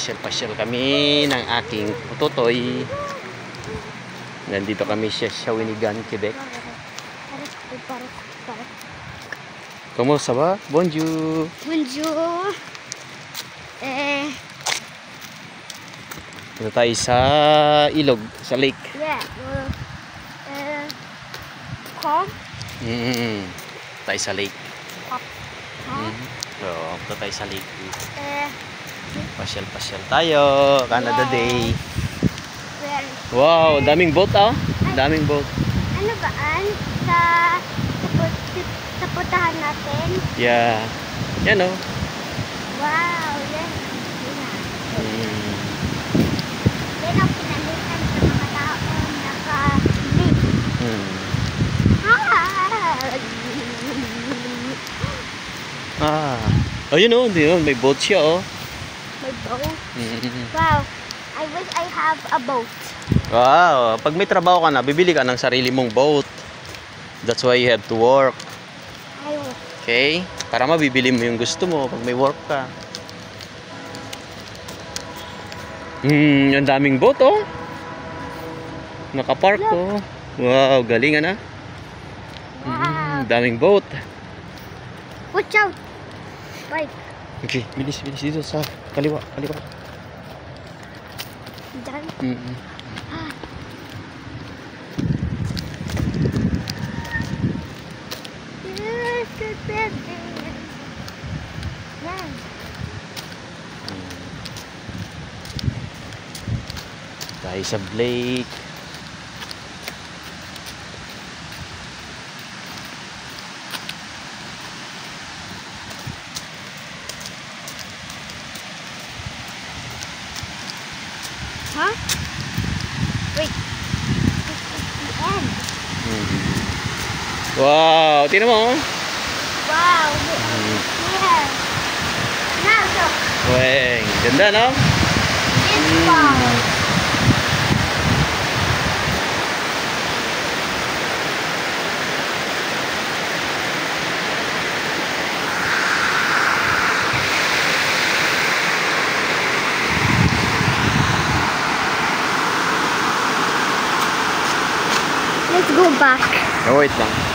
Pasyal-pasyal kami ng aking tutoy. Nandito kami sa Shawinigan, Quebec. Kumusta ba? Bonjour. Bonjour. Dito tayo sa ilog, sa lake. Yeah. Come. Tayo sa lake. Huh? So, dito tayo sa lake. Eh, Pasyal-pasyal tayo. Canada Yeah. Day. where? Wow, daming boat ah. Daming boat. Ano ba sa putahan natin? Yeah. Yan oh. Wow, yan. Yan ang pinalitan sa mga tao naka-link. Oh, yun oh, may boat siya oh. May boat? Wow, I wish I have a boat. Wow, pag may trabaho ka na, bibili ka ng sarili mong boat. That's why you have to work. Okay? Para mabibili mo yung gusto mo pag may work ka. Ang daming boat oh. Nakapark oh. Wow, galing na. Wow. Daming boat. Watch out! Bike. Okay, bilis dito sa kaliwa. Diyan. Yan. Tayo sa Blake. Huh? Wait. This is the end. Wow, tingnan mo oh. Wow. Yeah. Now, so Weng, ganda no? this part. Let's go back. Oh, wait lang.